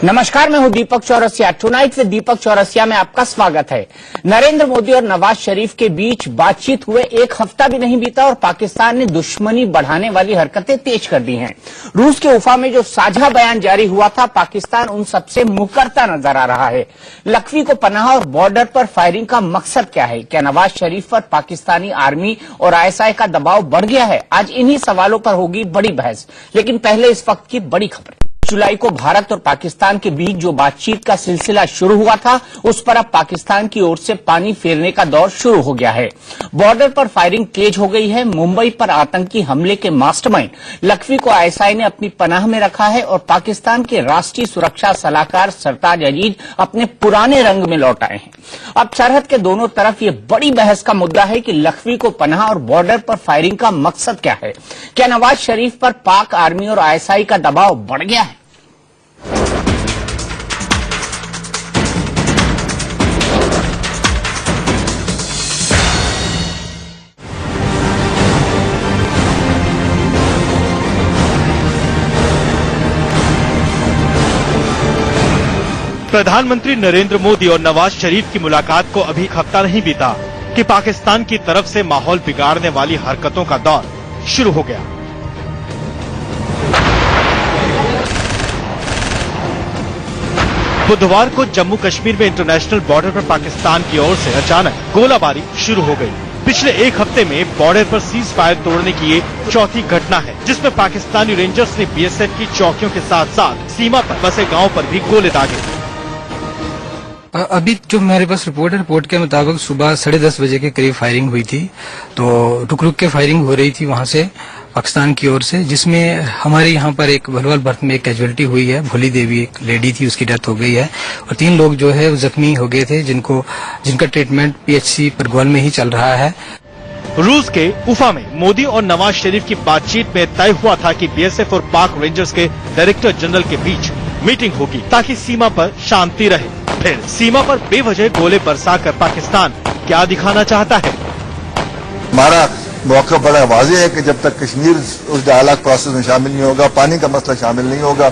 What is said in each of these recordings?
नमस्कार, मैं हूं दीपक चौरसिया। टुनाइट विद दीपक चौरसिया में आपका स्वागत है। नरेंद्र मोदी और नवाज शरीफ के बीच बातचीत हुए एक हफ्ता भी नहीं बीता और पाकिस्तान ने दुश्मनी बढ़ाने वाली हरकतें तेज कर दी हैं। रूस के उफा में जो साझा बयान जारी हुआ था, पाकिस्तान उन सबसे मुकरता नजर आ रहा है। लखवी को पनाह और बॉर्डर पर फायरिंग का मकसद क्या है? क्या नवाज शरीफ पर पाकिस्तानी आर्मी और आईएसआई का दबाव बढ़ गया है? आज इन्हीं सवालों पर होगी बड़ी बहस, लेकिन पहले इस वक्त की बड़ी खबर। जुलाई को भारत और पाकिस्तान के बीच जो बातचीत का सिलसिला शुरू हुआ था, उस पर अब पाकिस्तान की ओर से पानी फेरने का दौर शुरू हो गया है। बॉर्डर पर फायरिंग तेज हो गई है। मुंबई पर आतंकी हमले के मास्टरमाइंड लखवी को आईएसआई ने अपनी पनाह में रखा है और पाकिस्तान के राष्ट्रीय सुरक्षा सलाहकार सरताज अजीज अपने पुराने रंग में लौट आए हैं। अब सरहद के दोनों तरफ ये बड़ी बहस का मुद्दा है कि लखवी को पनाह और बॉर्डर पर फायरिंग का मकसद क्या है? क्या नवाज शरीफ पर पाक आर्मी और आईएसआई का दबाव बढ़ गया है? प्रधानमंत्री नरेंद्र मोदी और नवाज शरीफ की मुलाकात को अभी एक हफ्ता नहीं बीता कि पाकिस्तान की तरफ से माहौल बिगाड़ने वाली हरकतों का दौर शुरू हो गया। बुधवार को जम्मू कश्मीर में इंटरनेशनल बॉर्डर पर पाकिस्तान की ओर से अचानक गोलाबारी शुरू हो गई। पिछले एक हफ्ते में बॉर्डर पर सीज फायर तोड़ने की ये चौथी घटना है, जिसमें पाकिस्तानी रेंजर्स ने बीएसएफ की चौकियों के साथ साथ सीमा पर बसे गाँव पर भी गोले दागे। अभी जो मेरे पास रिपोर्ट के मुताबिक सुबह 10:30 बजे के करीब फायरिंग हुई थी। तो रुक के फायरिंग हो रही थी वहां से पाकिस्तान की ओर से, जिसमें हमारे यहाँ पर एक भलवाल बर्थ में एक कैजुअलिटी हुई है। भोली देवी एक लेडी थी, उसकी डेथ हो गई है और 3 लोग जो है जख्मी हो गए थे, जिनका ट्रीटमेंट पीएचसी परगवाल में ही चल रहा है। रूस के उफा में मोदी और नवाज शरीफ की बातचीत में तय हुआ था कि बीएसएफ और पाक रेंजर्स के डायरेक्टर जनरल के बीच मीटिंग होगी ताकि सीमा पर शांति रहे। फिर सीमा पर बेवजह गोले बरसाकर पाकिस्तान क्या दिखाना चाहता है? हमारा मौका बड़ा वाज़ेह है कि जब तक कश्मीर उस डायलॉग प्रोसेस में शामिल नहीं होगा, पानी का मसला शामिल नहीं होगा,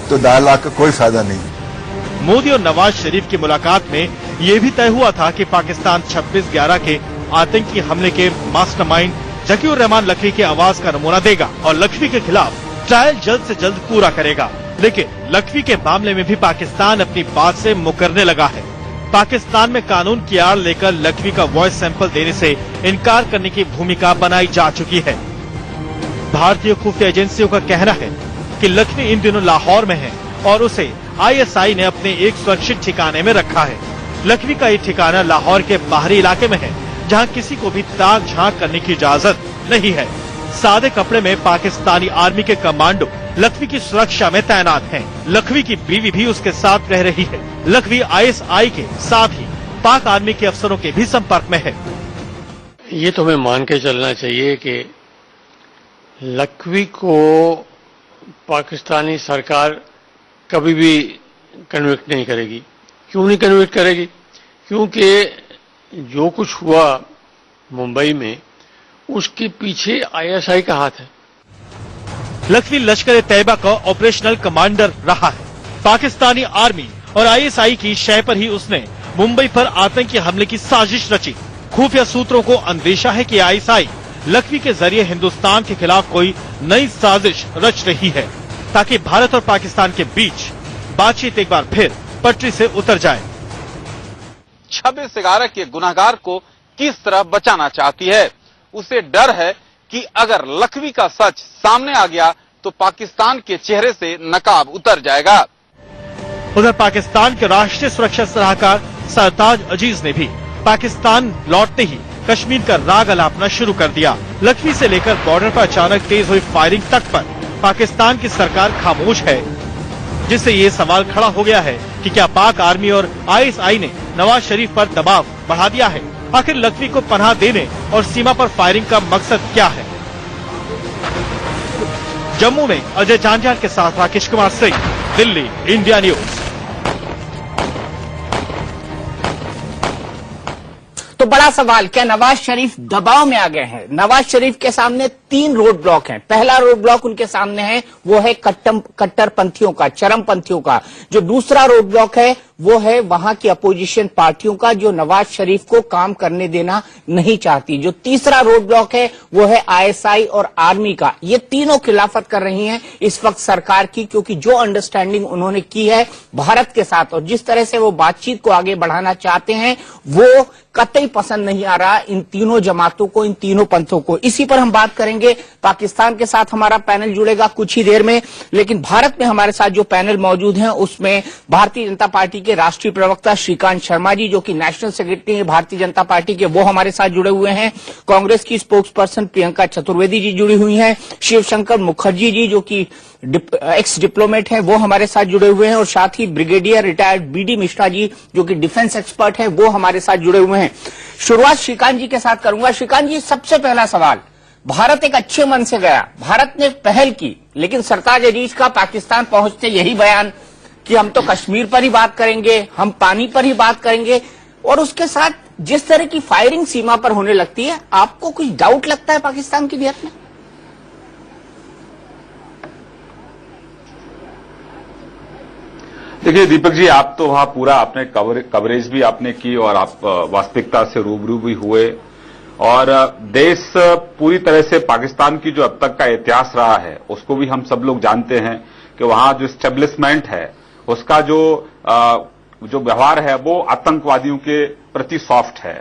तो डायलॉग का कोई फायदा नहीं। मोदी और नवाज शरीफ की मुलाकात में ये भी तय हुआ था कि पाकिस्तान 26/11 के आतंकी हमले के मास्टरमाइंड जकीउर रहमान लखवी की आवाज का नमूना देगा और लखवी के खिलाफ ट्रायल जल्द से जल्द पूरा करेगा। लेकिन लखवी के मामले में भी पाकिस्तान अपनी बात से मुकरने लगा है। पाकिस्तान में कानून की आड़ लेकर लखवी का वॉइस सैंपल देने से इनकार करने की भूमिका बनाई जा चुकी है। भारतीय खुफिया एजेंसियों का कहना है कि लखवी इन दिनों लाहौर में है और उसे आईएसआई ने अपने एक सुरक्षित ठिकाने में रखा है। लखवी का ये ठिकाना लाहौर के बाहरी इलाके में है, जहाँ किसी को भी ताक झांक करने की इजाजत नहीं है। सादे कपड़े में पाकिस्तानी आर्मी के कमांडो लखवी की सुरक्षा में तैनात हैं। लखवी की बीवी भी उसके साथ रह रही है। लखवी आईएसआई के साथ ही पाक आर्मी के अफसरों के भी संपर्क में है। ये तो हमें मान के चलना चाहिए कि लखवी को पाकिस्तानी सरकार कभी भी कन्विक्ट नहीं करेगी। क्यों नहीं कन्विक्ट करेगी? क्योंकि जो कुछ हुआ मुंबई में, उसके पीछे आईएसआई का हाथ है। लखवी लश्कर ए तैयबा का ऑपरेशनल कमांडर रहा है। पाकिस्तानी आर्मी और आईएसआई की शय पर ही उसने मुंबई पर आतंकी हमले की साजिश रची। खुफिया सूत्रों को अंदेशा है कि आईएसआई लखवी के जरिए हिंदुस्तान के खिलाफ कोई नई साजिश रच रही है, ताकि भारत और पाकिस्तान के बीच बातचीत एक बार फिर पटरी से उतर जाए। 26/11 के गुनहगार को किस तरह बचाना चाहती है? उसे डर है कि अगर लखवी का सच सामने आ गया तो पाकिस्तान के चेहरे से नकाब उतर जाएगा। उधर पाकिस्तान के राष्ट्रीय सुरक्षा सलाहकार सरताज अजीज ने भी पाकिस्तान लौटते ही कश्मीर का राग अलापना शुरू कर दिया। लखवी से लेकर बॉर्डर पर अचानक तेज हुई फायरिंग तक पर पाकिस्तान की सरकार खामोश है, जिससे ये सवाल खड़ा हो गया है कि क्या पाक आर्मी और आईएसआई ने नवाज शरीफ पर दबाव बढ़ा दिया है? आखिर लखवी को पनाह देने और सीमा पर फायरिंग का मकसद क्या है? जम्मू में अजय जांझार के साथ राकेश कुमार सिंह, दिल्ली, इंडिया न्यूज। तो बड़ा सवाल, क्या नवाज शरीफ दबाव में आ गए हैं? नवाज शरीफ के सामने 3 रोड ब्लॉक हैं। पहला रोड ब्लॉक उनके सामने है वो है कट्टरपंथियों का, चरमपंथियों का। जो दूसरा रोड ब्लॉक है वो है वहां की अपोजिशन पार्टियों का, जो नवाज शरीफ को काम करने देना नहीं चाहती। जो तीसरा रोड ब्लॉक है वो है आईएसआई और आर्मी का। ये तीनों खिलाफत कर रही हैं इस वक्त सरकार की, क्योंकि जो अंडरस्टैंडिंग उन्होंने की है भारत के साथ और जिस तरह से वो बातचीत को आगे बढ़ाना चाहते हैं वो कतई पसंद नहीं आ रहा इन तीनों जमातों को, इन तीनों पंथों को। इसी पर हम बात करेंगे। पाकिस्तान के साथ हमारा पैनल जुड़ेगा कुछ ही देर में, लेकिन भारत में हमारे साथ जो पैनल मौजूद हैं उसमें भारतीय जनता पार्टी के राष्ट्रीय प्रवक्ता श्रीकांत शर्मा जी, जो कि नेशनल सेक्रेटरी है भारतीय जनता पार्टी के, वो हमारे साथ जुड़े हुए हैं। कांग्रेस की स्पोक्स पर्सन प्रियंका चतुर्वेदी जी जुड़ी हुई हैं। शिवशंकर मुखर्जी जी, जो कि एक्स डिप्लोमेट हैं, वो हमारे साथ जुड़े हुए हैं। और साथ ही brigadier retired BD Mishra ji, जो कि डिफेंस एक्सपर्ट है, वो हमारे साथ जुड़े हुए हैं। शुरुआत श्रीकांत जी के साथ करूंगा। श्रीकांत जी, सबसे पहला सवाल, भारत एक अच्छे मन से गया, भारत ने पहल की, लेकिन सरताज अजीज का पाकिस्तान पहुंचते यही बयान कि हम तो कश्मीर पर ही बात करेंगे, हम पानी पर ही बात करेंगे, और उसके साथ जिस तरह की फायरिंग सीमा पर होने लगती है, आपको कुछ डाउट लगता है पाकिस्तान की नियत में? देखिए दीपक जी, आप तो वहां पूरा आपने कवरेज भी आपने की और आप वास्तविकता से रूबरू भी हुए, और देश पूरी तरह से पाकिस्तान की जो अब तक का इतिहास रहा है उसको भी हम सब लोग जानते हैं कि वहां जो स्टेब्लिशमेंट है उसका जो व्यवहार है वो आतंकवादियों के प्रति सॉफ्ट है।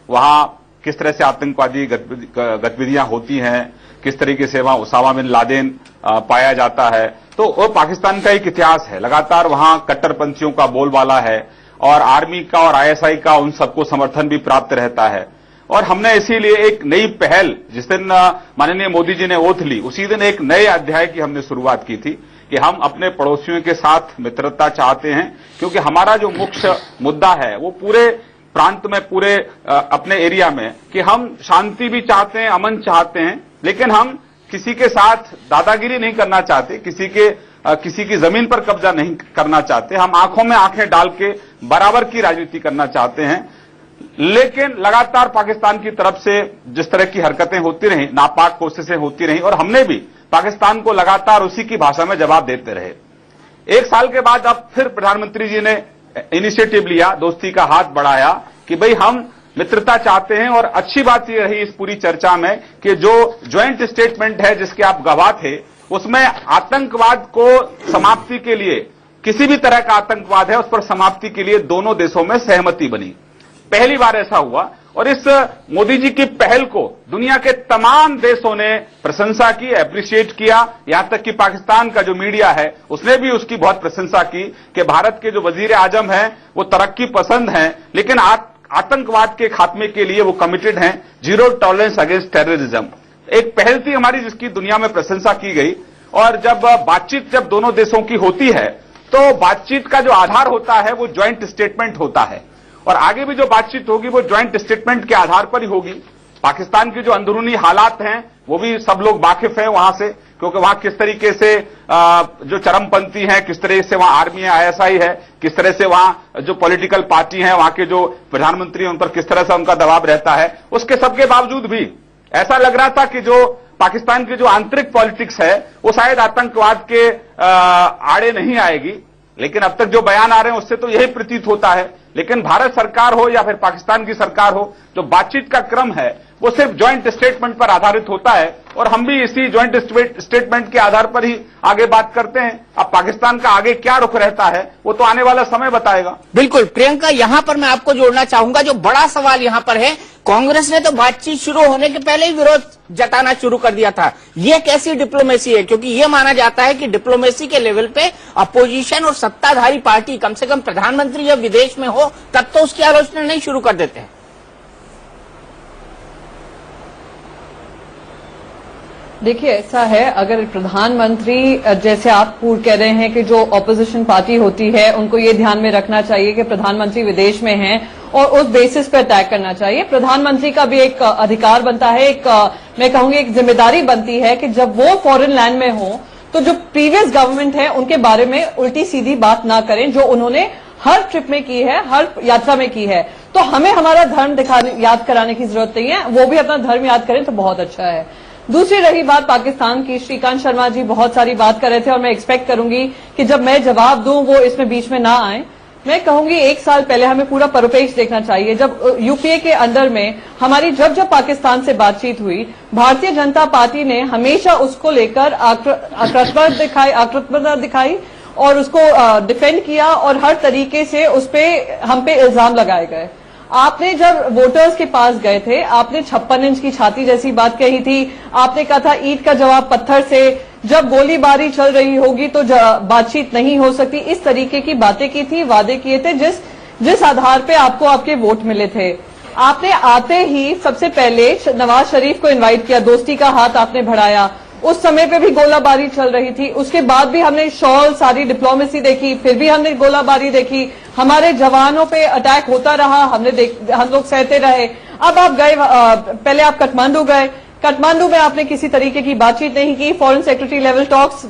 वहां किस तरह से आतंकवादी गतिविधियां होती हैं, किस तरीके से वहां उसामा बिन लादेन पाया जाता है, तो वो पाकिस्तान का एक इतिहास है। लगातार वहां कट्टरपंथियों का बोलबाला है और आर्मी का और आईएसआई का उन सबको समर्थन भी प्राप्त रहता है। और हमने इसीलिए एक नई पहल, जिस दिन माननीय मोदी जी ने ओथ ली, उसी दिन एक नए अध्याय की हमने शुरुआत की थी कि हम अपने पड़ोसियों के साथ मित्रता चाहते हैं, क्योंकि हमारा जो मुख्य मुद्दा है वो पूरे प्रांत में, पूरे अपने एरिया में, कि हम शांति भी चाहते हैं, अमन चाहते हैं, लेकिन हम किसी के साथ दादागिरी नहीं करना चाहते, किसी की जमीन पर कब्जा नहीं करना चाहते। हम आंखों में आंखें डाल के बराबर की राजनीति करना चाहते हैं। लेकिन लगातार पाकिस्तान की तरफ से जिस तरह की हरकतें होती रही, नापाक कोशिशें होती रही, और हमने भी पाकिस्तान को लगातार उसी की भाषा में जवाब देते रहे। 1 साल के बाद अब फिर प्रधानमंत्री जी ने इनिशिएटिव लिया, दोस्ती का हाथ बढ़ाया कि भाई हम मित्रता चाहते हैं। और अच्छी बात यह रही इस पूरी चर्चा में कि जो ज्वाइंट स्टेटमेंट है जिसके आप गवाह थे, उसमें आतंकवाद को समाप्ति के लिए, किसी भी तरह का आतंकवाद है उस पर समाप्ति के लिए दोनों देशों में सहमति बनी। पहली बार ऐसा हुआ, और इस मोदी जी की पहल को दुनिया के तमाम देशों ने प्रशंसा की, एप्रिशिएट किया। यहां तक कि पाकिस्तान का जो मीडिया है उसने भी उसकी बहुत प्रशंसा की कि भारत के जो वजीर आजम हैं वो तरक्की पसंद हैं, लेकिन आतंकवाद के खात्मे के लिए वो कमिटेड हैं, जीरो टॉलरेंस अगेंस्ट टेररिज्म। एक पहल थी हमारी जिसकी दुनिया में प्रशंसा की गई। और जब बातचीत जब दोनों देशों की होती है तो बातचीत का जो आधार होता है वो ज्वाइंट स्टेटमेंट होता है, और आगे भी जो बातचीत होगी वो ज्वाइंट स्टेटमेंट के आधार पर ही होगी। पाकिस्तान की जो अंदरूनी हालात हैं वो भी सब लोग वाकिफ हैं वहां से, क्योंकि वहां किस तरीके से जो चरमपंथी हैं, किस तरह से वहां आर्मी है, आईएसआई है, किस तरह से वहां जो पॉलिटिकल पार्टी है, वहां के जो प्रधानमंत्री हैं उन पर किस तरह से उनका दबाव रहता है। उसके सबके बावजूद भी ऐसा लग रहा था कि जो पाकिस्तान की जो आंतरिक पॉलिटिक्स है वो शायद आतंकवाद के आड़े नहीं आएगी। लेकिन अब तक जो बयान आ रहे हैं उससे तो यही प्रतीत होता है। लेकिन भारत सरकार हो या फिर पाकिस्तान की सरकार हो, जो बातचीत का क्रम है वो सिर्फ ज्वाइंट स्टेटमेंट पर आधारित होता है, और हम भी इसी ज्वाइंट स्टेटमेंट के आधार पर ही आगे बात करते हैं। अब पाकिस्तान का आगे क्या रुख रहता है वो तो आने वाला समय बताएगा। बिल्कुल प्रियंका, यहां पर मैं आपको जोड़ना चाहूंगा। जो बड़ा सवाल यहां पर है, कांग्रेस ने तो बातचीत शुरू होने के पहले ही विरोध जताना शुरू कर दिया था। यह कैसी डिप्लोमेसी है? क्योंकि यह माना जाता है कि डिप्लोमेसी के लेवल पे अपोजिशन और सत्ताधारी पार्टी, कम से कम प्रधानमंत्री जब विदेश में हो तब तो उसकी आलोचना नहीं शुरू कर देते हैं। देखिए ऐसा है, अगर प्रधानमंत्री, जैसे आप पूर्व कह रहे हैं कि जो ऑपोजिशन पार्टी होती है उनको ये ध्यान में रखना चाहिए कि प्रधानमंत्री विदेश में हैं और उस बेसिस पे अटैक करना चाहिए। प्रधानमंत्री का भी एक अधिकार बनता है, एक मैं कहूंगी एक जिम्मेदारी बनती है कि जब वो फॉरेन लैंड में हो तो जो प्रीवियस गवर्नमेंट है उनके बारे में उल्टी सीधी बात ना करें, जो उन्होंने हर ट्रिप में की है, हर यात्रा में की है। तो हमें हमारा धर्म याद कराने की जरूरत नहीं है, वो भी अपना धर्म याद करें तो बहुत अच्छा है। दूसरी रही बात पाकिस्तान की, श्रीकांत शर्मा जी बहुत सारी बात कर रहे थे और मैं एक्सपेक्ट करूंगी कि जब मैं जवाब दूं वो इसमें बीच में ना आए। मैं कहूंगी 1 साल पहले हमें पूरा परिपेक्ष देखना चाहिए। जब यूपीए के अंदर में हमारी जब पाकिस्तान से बातचीत हुई, भारतीय जनता पार्टी ने हमेशा उसको लेकर आक्रामकता दिखाई और उसको डिफेंड किया और हर तरीके से उस पे हम पे इल्जाम लगाए गए। आपने जब वोटर्स के पास गए थे, आपने 56 इंच की छाती जैसी बात कही थी, आपने कहा था ईंट का जवाब पत्थर से, जब गोलीबारी चल रही होगी तो बातचीत नहीं हो सकती, इस तरीके की बातें की थी, वादे किए थे जिस आधार पे आपको आपके वोट मिले थे। आपने आते ही सबसे पहले नवाज शरीफ को इनवाइट किया, दोस्ती का हाथ आपने बढ़ाया। उस समय पे भी गोलाबारी चल रही थी, उसके बाद भी हमने शॉल सारी डिप्लोमेसी देखी, फिर भी हमने गोलाबारी देखी, हमारे जवानों पे अटैक होता रहा, हम लोग सहते रहे। अब आप गए, पहले आप काठमांडू गए, काठमांडू में आपने किसी तरीके की बातचीत नहीं की, foreign secretary level talks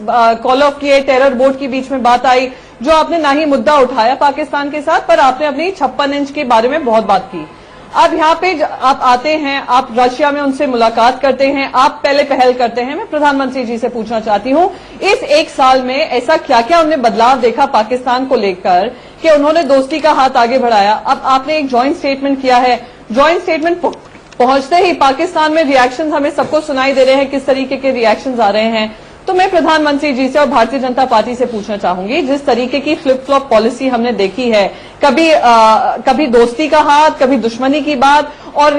call of किए, टेरर बोर्ड की बीच में बात आई, जो आपने ना ही मुद्दा उठाया पाकिस्तान के साथ, पर आपने अपनी 56 इंच के बारे में बहुत बात की। अब यहाँ पे आप आते हैं, आप रशिया में उनसे मुलाकात करते हैं, आप पहले पहल करते हैं। मैं प्रधानमंत्री जी से पूछना चाहती हूँ, इस 1 साल में ऐसा क्या क्या उन्होंने बदलाव देखा पाकिस्तान को लेकर कि उन्होंने दोस्ती का हाथ आगे बढ़ाया। अब आपने एक ज्वाइंट स्टेटमेंट किया है, ज्वाइंट स्टेटमेंट पहुंचते ही पाकिस्तान में रिएक्शन हमें सबको सुनाई दे रहे हैं, किस तरीके के रिएक्शन आ रहे हैं। तो मैं प्रधानमंत्री जी से और भारतीय जनता पार्टी से पूछना चाहूंगी, जिस तरीके की फ्लिप फ्लॉप पॉलिसी हमने देखी है, कभी दोस्ती का हाथ, कभी दुश्मनी की बात, और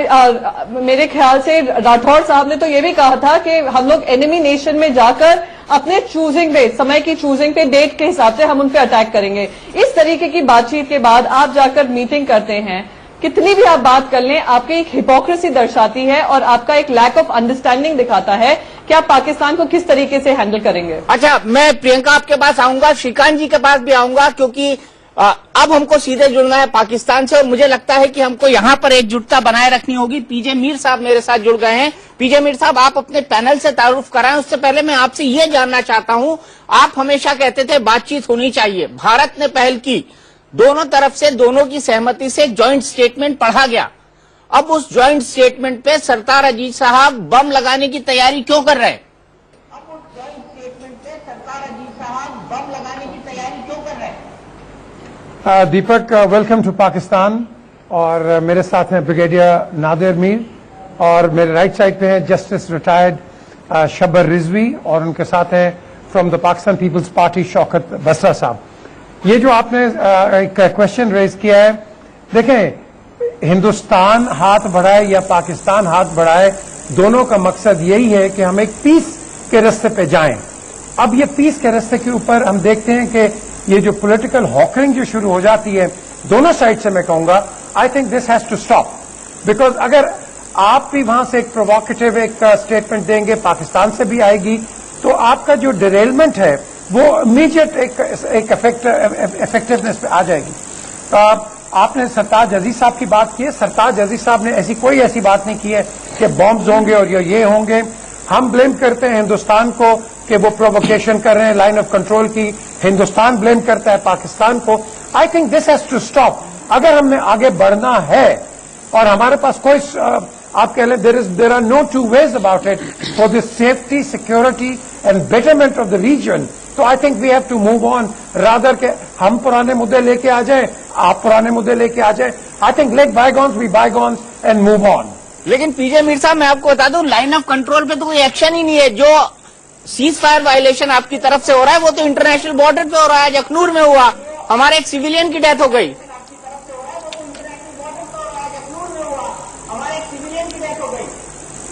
मेरे ख्याल से राठौड़ साहब ने तो ये भी कहा था कि हम लोग एनिमी नेशन में जाकर अपने चूजिंग पे, समय की चूजिंग पे, डेट के हिसाब से हम उन पे अटैक करेंगे। इस तरीके की बातचीत के बाद आप जाकर मीटिंग करते हैं, कितनी भी आप बात कर लें, आपकी एक हिपोक्रेसी दर्शाती है और आपका एक लैक ऑफ अंडरस्टैंडिंग दिखाता है कि आप पाकिस्तान को किस तरीके से हैंडल करेंगे। अच्छा, मैं प्रियंका आपके पास आऊंगा, श्रीकांत जी के पास भी आऊंगा, क्योंकि अब हमको सीधे जुड़ना है पाकिस्तान से और मुझे लगता है कि हमको यहां पर एकजुटता बनाए रखनी होगी। पीजे मीर साहब मेरे साथ जुड़ गए हैं। पीजे मीर साहब, आप अपने पैनल से तारुफ कराएं। उससे पहले मैं आपसे ये जानना चाहता हूं, आप हमेशा कहते थे बातचीत होनी चाहिए, भारत ने पहल की, दोनों तरफ से, दोनों की सहमति से ज्वाइंट स्टेटमेंट पढ़ा गया। अब उस ज्वाइंट स्टेटमेंट पे सरताज अजीज साहब बम लगाने की तैयारी क्यों कर रहे हैं? अब उस ज्वाइंट स्टेटमेंट पे सरताज अजीज साहब बम लगाने की तैयारी क्यों कर रहे हैं? दीपक, वेलकम टू पाकिस्तान। और मेरे साथ हैं ब्रिगेडियर नादिर मीर और मेरे राइट साइड पे हैं जस्टिस रिटायर्ड शब्बर रिजवी और उनके साथ हैं फ्रॉम द पाकिस्तान पीपल्स पार्टी शौकत बसरा साहब। ये जो आपने एक क्वेश्चन रेज किया है, देखें, हिंदुस्तान हाथ बढ़ाए या पाकिस्तान हाथ बढ़ाए, दोनों का मकसद यही है कि हम एक पीस के रास्ते पे जाएं। अब ये पीस के रास्ते के ऊपर हम देखते हैं कि ये जो पॉलिटिकल हॉकरिंग जो शुरू हो जाती है दोनों साइड से, मैं कहूंगा I think this has to stop. Because अगर आप भी वहां से एक प्रोवोकेटिव एक स्टेटमेंट देंगे, पाकिस्तान से भी आएगी, तो आपका जो डिरेलमेंट है वो इमीडिएट एक इफेक्टिवनेस पे आ जाएगी। तो आपने सरताज अजीज साहब की बात की है, सरताज अजीज साहब ने कोई ऐसी बात नहीं की है कि बॉम्ब्स होंगे और ये होंगे। हम ब्लेम करते हैं हिंदुस्तान को कि वो प्रोवोकेशन कर रहे हैं लाइन ऑफ कंट्रोल की, हिंदुस्तान ब्लेम करता है पाकिस्तान को। I think this has to stop. अगर हमने आगे बढ़ना है और हमारे पास कोई, आप कह लें, there are no two ways about it for the safety, security and betterment of the region, तो I think we have to move on rather के हम पुराने मुद्दे लेके आ जाएं, आप पुराने मुद्दे लेके आ जाएं। I think let bygones be bygones and move on. लेकिन पीजे मीर साहब, मैं आपको बता दूं, लाइन ऑफ कंट्रोल पे तो कोई एक्शन ही नहीं है। जो सीज फायर वायलेशन आपकी तरफ से हो रहा है वो तो इंटरनेशनल बॉर्डर पे हो रहा है। अखनूर में हुआ, हमारे एक सिविलियन की डेथ हो गई।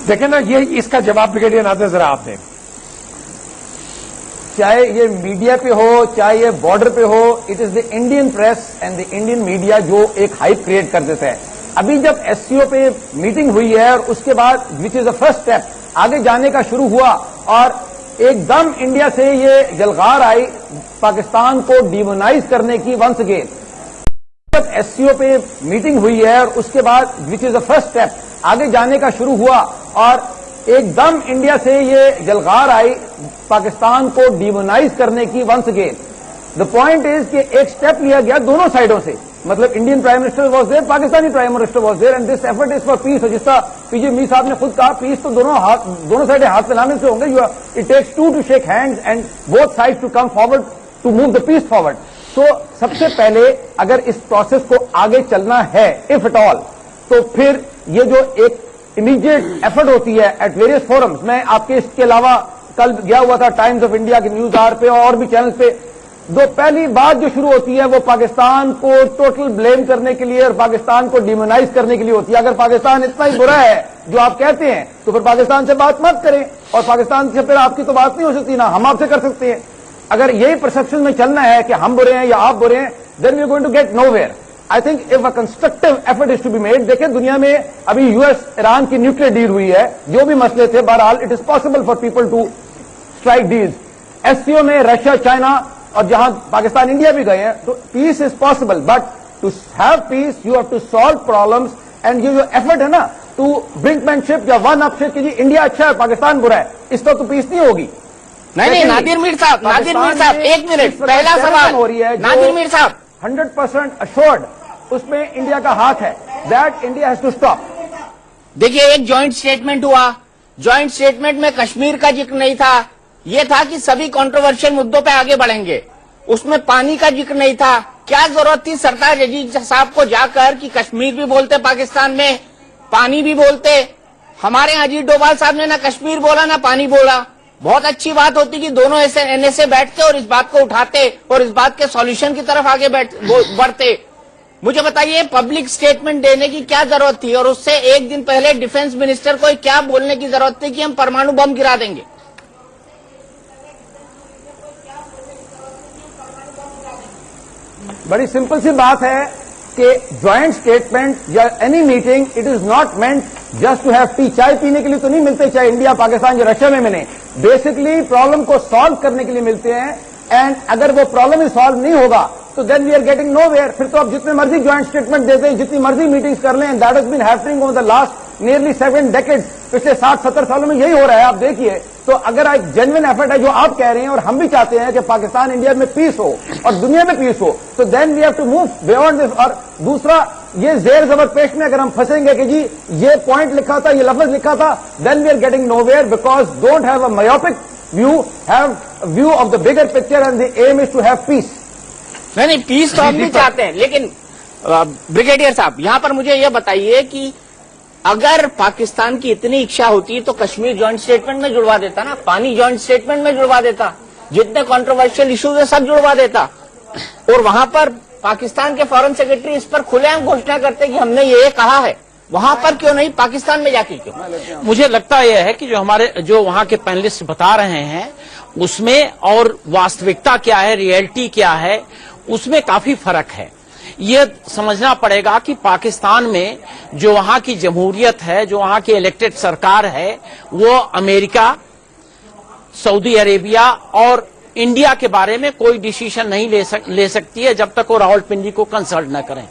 देखें ना, ये इसका जवाब ब्रिगेडियर नादिर जरा आप दें। चाहे ये मीडिया पे हो, चाहे ये बॉर्डर पे हो, it is the Indian press and the Indian media जो एक हाइप क्रिएट कर देते हैं। अभी जब एससीओ पे मीटिंग हुई है और उसके बाद which is the first step, आगे जाने का शुरू हुआ और एकदम इंडिया से ये जलगार आई पाकिस्तान को डिमोनाइज करने की वंस अगेन। जब एससीओ पे मीटिंग हुई है और उसके बाद which is the first step, आगे जाने का शुरू हुआ और एकदम इंडिया से ये जलगार आई पाकिस्तान को डिमोनाइज करने की once again. The point is कि एक स्टेप लिया गया दोनों साइडों से मतलब Indian prime minister was there, Pakistani prime minister was there, and this effort is for peace. और जिसका पीजे मीर साहब ने खुद कहा, पीस तो दोनों साइड हाथ मिलाने से होंगे। It takes two to shake hands and both sides to come forward to move the peace forward. तो सबसे पहले अगर इस प्रोसेस को आगे चलना है, इफ एट ऑल, तो फिर ये जो एक इमीडिएट एफर्ट होती है एट वेरियस फोरम्स, मैं आपके इसके अलावा कल गया हुआ था टाइम्स ऑफ इंडिया के न्यूज आवर पे और भी चैनल पे, दो पहली बात जो शुरू होती है वो पाकिस्तान को टोटल ब्लेम करने के लिए और पाकिस्तान को डिमोनाइज करने के लिए होती है। अगर पाकिस्तान इतना ही बुरा है जो आप कहते हैं तो फिर पाकिस्तान से बात मत करें, और पाकिस्तान से फिर आपकी तो बात नहीं हो सकती ना, हम आपसे कर सकते हैं। अगर यही परसेप्शन में चलना है कि हम बुरे हैं या आप बुरे हैं, then we are going to get nowhere. I think if a constructive effort is to be made. देखिए दुनिया में अभी यूएस ईरान की न्यूक्लियर डील हुई है, जो भी मसले थे, बहरहाल it is possible for people to strike deals. SCO में रशिया, चाइना और जहां पाकिस्तान, इंडिया भी गए हैं, तो peace is possible, but to have peace you have to solve problems. And ये जो एफर्ट है ना टू ब्रिंकमैनशिप या वन अपशिप की जी इंडिया अच्छा है पाकिस्तान बुरा है, इसका तो पीस नहीं होगी। नहीं, नादिर मीर साहब, एक मिनट, पहला सवाल हो रही है, नादिर मीर साहब 100% अश्योर्ड उसमें इंडिया का हाथ है, that India has to stop. देखिए एक जॉइंट स्टेटमेंट हुआ, जॉइंट स्टेटमेंट में कश्मीर का जिक्र नहीं था, ये था कि सभी कंट्रोवर्शियल मुद्दों पे आगे बढ़ेंगे, उसमें पानी का जिक्र नहीं था। क्या जरूरत थी सरदार अजीज साहब को जाकर कि कश्मीर भी बोलते पाकिस्तान में, पानी भी बोलते। हमारे यहाँ अजीत डोभाल साहब ने ना कश्मीर बोला ना पानी बोला। बहुत अच्छी बात होती कि दोनों ऐसे एनएसए बैठते और इस बात को उठाते और इस बात के सॉल्यूशन की तरफ आगे बढ़ते। मुझे बताइए पब्लिक स्टेटमेंट देने की क्या जरूरत थी, और उससे एक दिन पहले डिफेंस मिनिस्टर को क्या बोलने की जरूरत थी कि हम परमाणु बम गिरा देंगे। बड़ी सिंपल सी बात है कि ज्वाइंट स्टेटमेंट या any meeting, it is not meant just to have tea. चाय पीने के लिए तो नहीं मिलते, चाहे इंडिया, पाकिस्तान या रशिया में मिले, बेसिकली प्रॉब्लम को सॉल्व करने के लिए मिलते हैं। एंड अगर वो प्रॉब्लम ही सॉल्व नहीं होगा तो then we are getting nowhere. फिर तो आप जितने मर्जी ज्वाइंट स्टेटमेंट देते हैं, जितनी मर्जी मीटिंग्स कर लें, that has been happening over the last nearly 7 decades, पिछले 60-70 सालों में यही हो रहा है, आप देखिए। तो अगर एक जेन्युइन एफर्ट है जो आप कह रहे हैं और हम भी चाहते हैं कि पाकिस्तान इंडिया में पीस हो और दुनिया में पीस हो, तो then we have to move beyond this. और दूसरा, ये जेर जबर पेश में अगर हम फंसेंगे कि जी ये पॉइंट लिखा था, ये लफ्ज लिखा था, then we are getting nowhere, because don't have a myopic view, have view of the bigger picture and the aim is to have peace. नहीं, पीस तो हम भी चाहते हैं, लेकिन ब्रिगेडियर साहब यहां पर मुझे यह बताइए कि अगर पाकिस्तान की इतनी इच्छा होती तो कश्मीर जॉइंट स्टेटमेंट में जुड़वा देता ना, पानी जॉइंट स्टेटमेंट में जुड़वा देता, जितने कंट्रोवर्शियल इश्यूज है सब जुड़वा देता, और वहां पर पाकिस्तान के फॉरेन सेक्रेटरी इस पर खुलेआम घोषणा करते कि हमने ये कहा है। वहां पर क्यों नहीं, पाकिस्तान में जाके क्यों? मुझे लगता यह है कि जो वहां के पैनलिस्ट बता रहे हैं उसमें और वास्तविकता क्या है, रियलिटी क्या है, उसमें काफी फर्क है। ये समझना पड़ेगा कि पाकिस्तान में जो वहां की जमहूरियत है, जो वहां की इलेक्टेड सरकार है, वो अमेरिका, सऊदी अरेबिया और इंडिया के बारे में कोई डिसीजन नहीं ले सकती है जब तक वो रावलपिंडी को कंसल्ट न करें।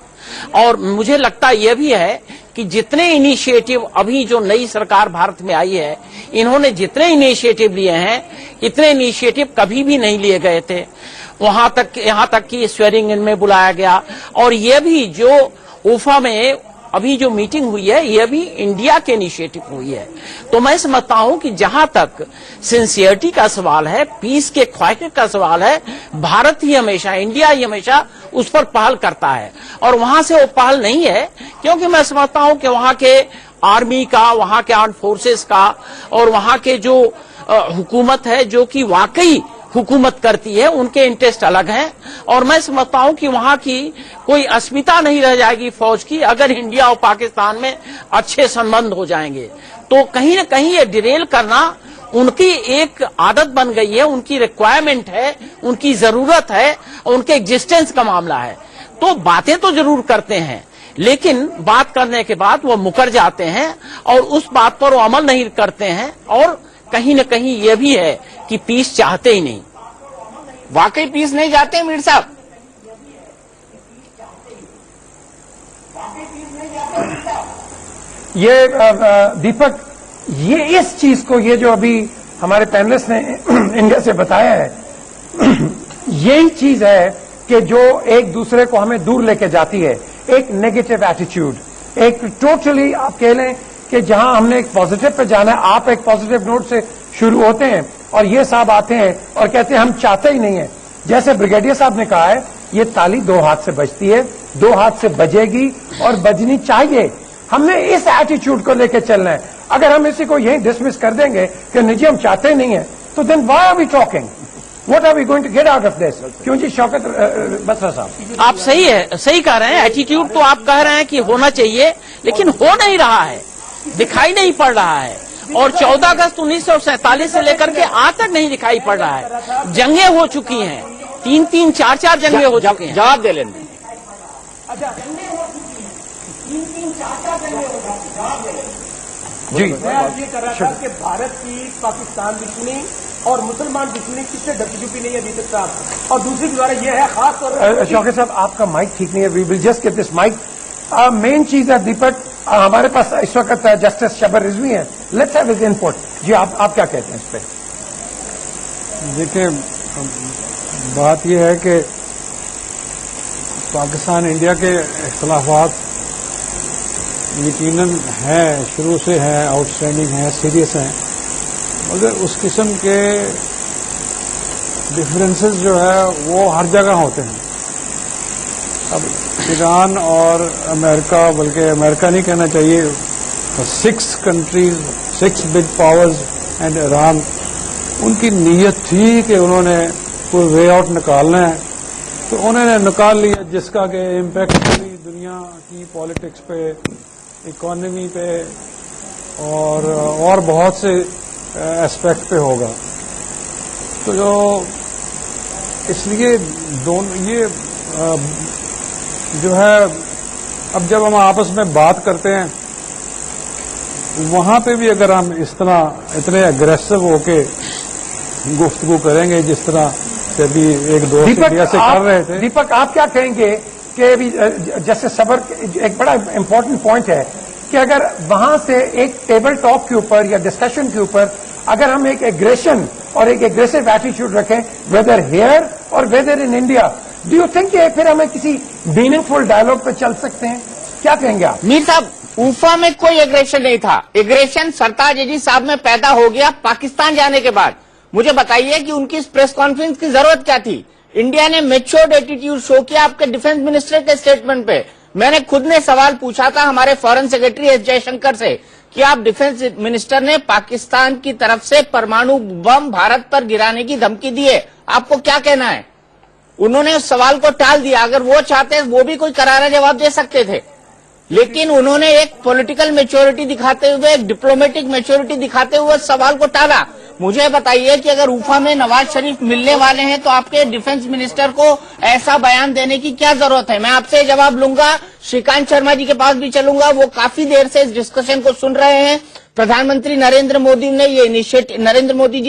और मुझे लगता यह भी है कि जितने इनिशिएटिव अभी जो नई सरकार भारत में आई है, इन्होंने जितने इनिशिएटिव लिए हैं, इतने इनिशिएटिव कभी भी नहीं लिए गए थे। यहां तक कि स्वेरिंग इन में बुलाया गया, और यह भी जो उफा में अभी जो मीटिंग हुई है, यह भी इंडिया के इनिशिएटिव हुई है। तो मैं समझता हूं कि जहां तक सिंसियरिटी का सवाल है, पीस के ख्वाहिश का सवाल है, भारत ही हमेशा, इंडिया ही हमेशा उस पर पहल करता है, और वहां से वो पहल नहीं है, क्योंकि मैं समझता हूं कि वहां के आर्मी का, वहां के आर्म्ड फोर्सेस का और वहां के जो हुकूमत है जो कि वाकई हुकूमत करती है, उनके इंटरेस्ट अलग हैं। और मैं समझता हूं कि वहां की कोई अस्मिता नहीं रह जाएगी फौज की अगर इंडिया और पाकिस्तान में अच्छे संबंध हो जाएंगे। तो कहीं न कहीं ये डिरेल करना उनकी एक आदत बन गई है, उनकी रिक्वायरमेंट है, उनकी जरूरत है, उनके एग्जिस्टेंस का मामला है। तो बातें तो जरूर करते हैं, लेकिन बात करने के बाद वो मुकर जाते हैं और उस बात पर वो अमल नहीं करते हैं, और कहीं न कहीं ये भी है कि पीस चाहते ही नहीं। वाकई पीस नहीं चाहते मीर साहब? ये दीपक, ये इस चीज को, ये जो अभी हमारे पैनलिस्ट ने इंडिया से बताया है, यही चीज है कि जो एक दूसरे को हमें दूर लेके जाती है, एक नेगेटिव एटीट्यूड, एक टोटली आप कह लें कि जहां हमने एक पॉजिटिव पे जाना है, आप एक पॉजिटिव नोट से शुरू होते हैं और ये साहब आते हैं और कहते हैं हम चाहते ही नहीं है। जैसे ब्रिगेडियर साहब ने कहा है, ये ताली दो हाथ से बजती है, दो हाथ से बजेगी और बजनी चाहिए। हमने इस एटीट्यूड को लेकर चलना है। अगर हम इसी को यही डिसमिस कर देंगे कि नहीं जी हम चाहते ही नहीं है, तो then why are we talking, what are we going to get out of this? क्यों जी शौकत बसरा साहब? आप सही कह रहे हैं। एटीट्यूड तो आप कह रहे हैं कि होना चाहिए, लेकिन हो नहीं रहा है, दिखाई नहीं पड़ रहा है। और 14 अगस्त 1947 से लेकर के आज तक नहीं दिखाई पड़ रहा है। जंगें हो चुकी हैं, 3-3, 4-4 जंगें हो चुकी हैं। जवाब दे लेने। जी मैं आज ये कर रहा था कि भारत की पाकिस्तान दुश्मनी और मुसलमान दुश्मनी किससे ढकी छुपी नहीं है अभी तक साहब। और दूसरी गुजारा ये है खास तौर पर शौकत साहब आपका माइक ठीक नहीं है, we will just get this mic. Main चीज है दीपक, हमारे पास इस वक्त जस्टिस शबर रिजवी हैं, लेट्स हैव हिज इनपुट। जी आप क्या कहते हैं इस पे? देखिए बात यह है कि पाकिस्तान इंडिया के इख्तलाफात यकीनन हैं, शुरू से हैं, आउटस्टैंडिंग हैं, सीरियस हैं, मगर उस किस्म के डिफरेंसेस जो है वो हर जगह होते हैं। अब ईरान और अमेरिका, बल्कि अमेरिका नहीं कहना चाहिए, 6 countries, 6 big powers and Iran, उनकी नीयत थी कि उन्होंने कोई वे आउट निकालना है, तो उन्होंने निकाल लिया जिसका कि इम्पैक्ट पूरी दुनिया की पॉलिटिक्स पे, इकोनॉमी पे और बहुत से एस्पेक्ट पे होगा। तो इसलिए दोनों ये जो है, अब जब हम आपस में बात करते हैं वहां पे भी अगर हम इस तरह इतने अग्रेसिव होके गुफ्तगू करेंगे जिस तरह से भी एक दोस्त इंडिया से कर रहे थे। दीपक आप क्या कहेंगे कि जैसे सबर एक बड़ा इंपॉर्टेंट पॉइंट है कि अगर वहां से एक टेबल टॉक के ऊपर या डिस्कशन के ऊपर अगर हम एक एग्रेशन और एक एग्रेसिव एटीट्यूड रखें, वेदर हियर और whether in India, do you think फिर हमें किसी मीनिंगफुल डायलॉग पे चल सकते हैं? क्या कहेंगे आप? मीर साहब, ऊफा में कोई एग्रेशन नहीं था। एग्रेशन सरताज अजीज साहब में पैदा हो गया पाकिस्तान जाने के बाद। मुझे बताइए कि उनकी इस प्रेस कॉन्फ्रेंस की जरूरत क्या थी? इंडिया ने मैच्योर्ड एटीट्यूड शो किया आपके डिफेंस मिनिस्टर के स्टेटमेंट पे। मैंने खुद ने सवाल पूछा था हमारे फॉरेन सेक्रेटरी एस जयशंकर से कि आप डिफेंस मिनिस्टर ने पाकिस्तान की तरफ से परमाणु बम भारत पर गिराने की धमकी दी है, आपको क्या कहना है? उन्होंने उस सवाल को टाल दिया। अगर वो चाहते वो भी कोई करारा जवाब दे सकते थे, लेकिन उन्होंने एक पॉलिटिकल मैच्योरिटी दिखाते हुए, एक डिप्लोमेटिक मैच्योरिटी दिखाते हुए सवाल को टाला। मुझे बताइए कि अगर ऊफा में नवाज शरीफ मिलने वाले हैं तो आपके डिफेंस मिनिस्टर को ऐसा बयान देने की क्या जरूरत है? मैं आपसे जवाब लूंगा, श्रीकांत शर्मा जी के पास भी चलूंगा, वो काफी देर से इस डिस्कशन को सुन रहे हैं। प्रधानमंत्री नरेंद्र मोदी जी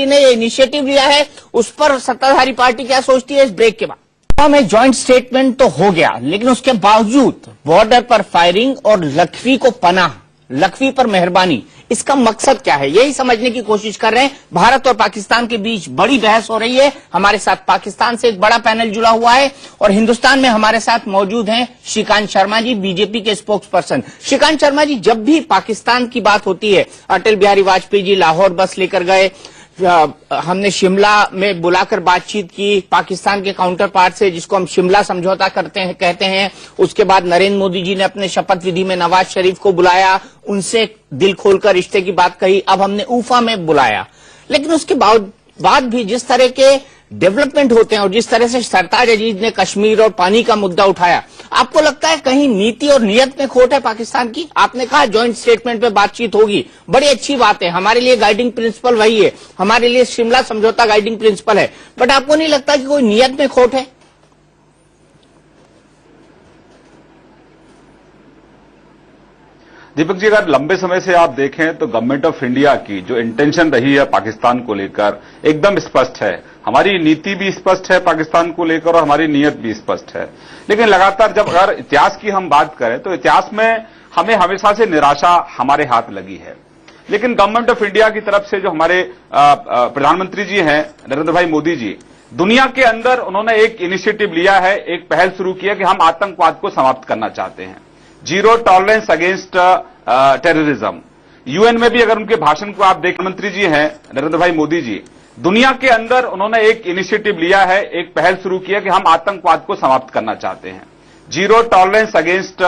ने ये इनिशिएटिव लिया है, उस पर सत्ताधारी पार्टी क्या सोचती है इस ब्रेक के बाद? में जॉइंट स्टेटमेंट तो हो गया, लेकिन उसके बावजूद बॉर्डर पर फायरिंग और लखवी को पनाह, लखवी पर मेहरबानी, इसका मकसद क्या है? यही समझने की कोशिश कर रहे हैं। भारत और पाकिस्तान के बीच बड़ी बहस हो रही है। हमारे साथ पाकिस्तान से एक बड़ा पैनल जुड़ा हुआ है और हिंदुस्तान में हमारे साथ मौजूद हैं श्रीकांत शर्मा जी, बीजेपी के स्पोक्स पर्सन। श्रीकांत शर्मा जी, जब भी पाकिस्तान की बात होती है, अटल बिहारी वाजपेयी जी लाहौर बस लेकर गए, हमने शिमला में बुलाकर बातचीत की पाकिस्तान के काउंटर पार्ट से, जिसको हम शिमला समझौता कहते हैं। उसके बाद नरेंद्र मोदी जी ने अपने शपथ विधि में नवाज शरीफ को बुलाया, उनसे दिल खोलकर रिश्ते की बात कही। अब हमने ऊफा में बुलाया, लेकिन उसके बाद भी जिस तरह के डेवलपमेंट होते हैं और जिस तरह से सरताज अजीज ने कश्मीर और पानी का मुद्दा उठाया, आपको लगता है कहीं नीति और नियत में खोट है पाकिस्तान की? आपने कहा जॉइंट स्टेटमेंट पे बातचीत होगी, बड़ी अच्छी बात है, हमारे लिए गाइडिंग प्रिंसिपल वही है, हमारे लिए शिमला समझौता गाइडिंग प्रिंसिपल है, बट आपको नहीं लगता कि कोई नियत में खोट है? दीपक जी, अगर लंबे समय से आप देखें तो गवर्नमेंट ऑफ इंडिया की जो इंटेंशन रही है पाकिस्तान को लेकर एकदम स्पष्ट है। हमारी नीति भी स्पष्ट है पाकिस्तान को लेकर और हमारी नीयत भी स्पष्ट है। लेकिन लगातार जब अगर इतिहास की हम बात करें तो इतिहास में हमें हमेशा से निराशा हमारे हाथ लगी है। लेकिन गवर्नमेंट ऑफ इंडिया की तरफ से जो हमारे प्रधानमंत्री जी हैं नरेंद्र भाई मोदी जी, दुनिया के अंदर उन्होंने एक इनिशिएटिव लिया है, एक पहल शुरू की है कि हम आतंकवाद को समाप्त करना चाहते हैं, zero tolerance against terrorism. UN में भी अगर उनके भाषण को आप देखें, मंत्री जी हैं नरेंद्र भाई मोदी जी, दुनिया के अंदर उन्होंने एक इनिशिएटिव लिया है, एक पहल शुरू की है कि हम आतंकवाद को समाप्त करना चाहते हैं, zero tolerance against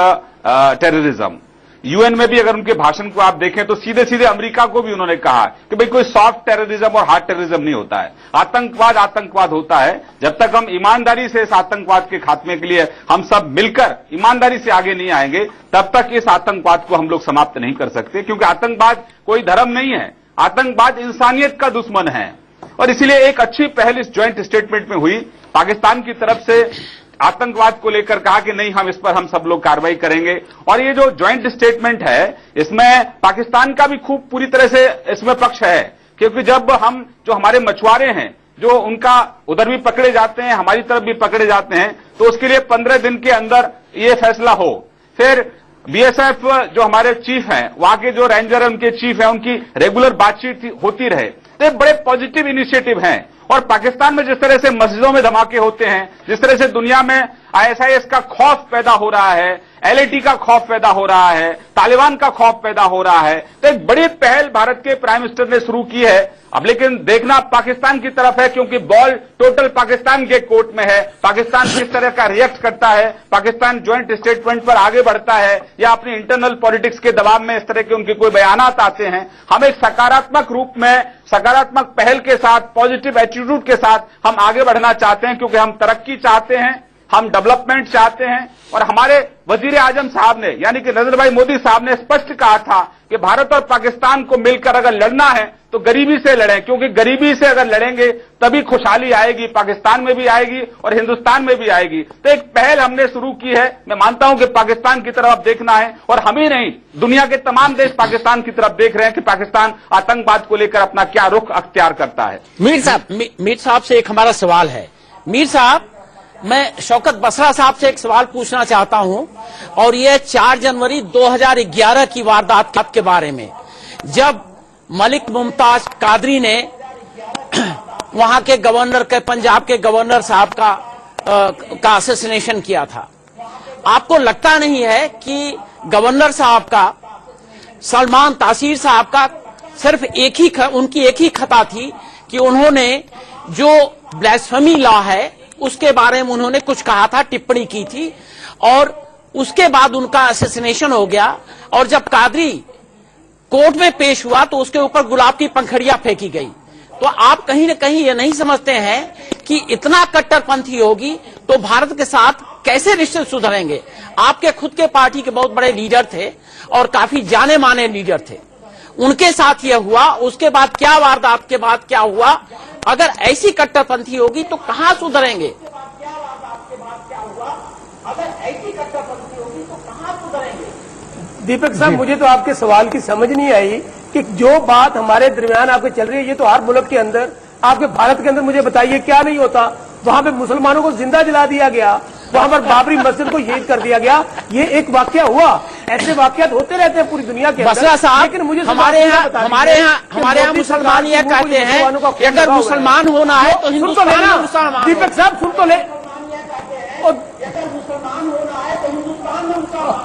terrorism. UN में भी अगर उनके भाषण को आप देखें तो सीधे सीधे अमेरिका को भी उन्होंने कहा कि भाई कोई सॉफ्ट टेररिज्म और हार्ड टेररिज्म नहीं होता है, आतंकवाद आतंकवाद होता है। जब तक हम ईमानदारी से इस आतंकवाद के खात्मे के लिए हम सब मिलकर ईमानदारी से आगे नहीं आएंगे, तब तक इस आतंकवाद को हम लोग समाप्त नहीं कर सकते, क्योंकि आतंकवाद कोई धर्म नहीं है, आतंकवाद इंसानियत का दुश्मन है। और इसीलिए एक अच्छी पहल इस ज्वाइंट स्टेटमेंट में हुई, पाकिस्तान की तरफ से आतंकवाद को लेकर कहा कि नहीं, हम इस पर हम सब लोग कार्रवाई करेंगे। और ये जो ज्वाइंट स्टेटमेंट है, इसमें पाकिस्तान का भी खूब पूरी तरह से इसमें पक्ष है, क्योंकि जब हम जो हमारे मछुआरे हैं, जो उनका उधर भी पकड़े जाते हैं, हमारी तरफ भी पकड़े जाते हैं, तो उसके लिए 15 दिन के अंदर ये फैसला हो। फिर बीएसएफ जो हमारे चीफ हैं, वहां के जो रेंजर है, उनके चीफ हैं, उनकी रेगुलर बातचीत होती रहे, तो बड़े पॉजिटिव इनिशिएटिव हैं। और पाकिस्तान में जिस तरह से मस्जिदों में धमाके होते हैं, जिस तरह से दुनिया में आईएसआईएस का खौफ पैदा हो रहा है, एलएटी का खौफ पैदा हो रहा है, तालिबान का खौफ पैदा हो रहा है, तो एक बड़ी पहल भारत के प्राइम मिनिस्टर ने शुरू की है। अब लेकिन देखना पाकिस्तान की तरफ है, क्योंकि बॉल टोटल पाकिस्तान के कोर्ट में है। पाकिस्तान किस तरह का रिएक्ट करता है, पाकिस्तान ज्वाइंट स्टेटमेंट पर आगे बढ़ता है या अपनी इंटरनल पॉलिटिक्स के दबाव में इस तरह के उनके कोई बयानात आते हैं। हम एक सकारात्मक रूप में, सकारात्मक पहल के साथ, पॉजिटिव एटीट्यूड के साथ हम आगे बढ़ना चाहते हैं, क्योंकि हम तरक्की चाहते हैं, हम डेवलपमेंट चाहते हैं। और हमारे वजीर आजम साहब ने, यानी कि नरेंद्र भाई मोदी साहब ने स्पष्ट कहा था कि भारत और पाकिस्तान को मिलकर अगर लड़ना है तो गरीबी से लड़ें, क्योंकि गरीबी से अगर लड़ेंगे तभी खुशहाली आएगी, पाकिस्तान में भी आएगी और हिंदुस्तान में भी आएगी। तो एक पहल हमने शुरू की है। मैं मानता हूं कि पाकिस्तान की तरफ अब देखना है, और हम ही नहीं, दुनिया के तमाम देश पाकिस्तान की तरफ देख रहे हैं कि पाकिस्तान आतंकवाद को लेकर अपना क्या रुख अख्तियार करता है। मीर साहब से एक हमारा सवाल है। मीर साहब, मैं शौकत बसरा साहब से एक सवाल पूछना चाहता हूं, और यह 4 जनवरी 2011 की वारदात के बारे में, जब मलिक मुमताज कादरी ने वहां के गवर्नर के, पंजाब के गवर्नर साहब का असैसिनेशन किया था। आपको लगता नहीं है कि गवर्नर साहब का, सलमान तासीर साहब का सिर्फ उनकी एक ही खता थी कि उन्होंने जो ब्लास्फेमी लॉ है उसके बारे में उन्होंने कुछ कहा था, टिप्पणी की थी, और उसके बाद उनका असैसिनेशन हो गया। और जब कादरी कोर्ट में पेश हुआ तो उसके ऊपर गुलाब की पंखड़ियां फेंकी गई। तो आप कहीं न कहीं ये नहीं समझते हैं कि इतना कट्टरपंथी होगी तो भारत के साथ कैसे रिश्ते सुधरेंगे? आपके खुद के पार्टी के बहुत बड़े लीडर थे और काफी जाने माने लीडर थे, उनके साथ यह हुआ, उसके बाद क्या वारदात के बाद क्या हुआ? अगर ऐसी कट्टरपंथी होगी तो कहां सुधरेंगे? दीपक साहब, मुझे तो आपके सवाल की समझ नहीं आई कि जो बात हमारे दरमियान आपके चल रही है, ये तो हर मुल्क के अंदर, आपके भारत के अंदर, मुझे बताइए क्या नहीं होता? वहां पे मुसलमानों को जिंदा जला दिया गया, वहां पर बाबरी मस्जिद को शहीद कर दिया गया। ये एक वाकया हुआ, ऐसे वाकयात होते रहते हैं पूरी दुनिया के अंदर। बसरा साहब, लेकिन मुझे हमारे यहाँ मुसलमान यह कहते हैं कि अगर मुसलमान होना है तो हिंदुस्तान में मुसलमान। दीपक साहब सुन तो ले,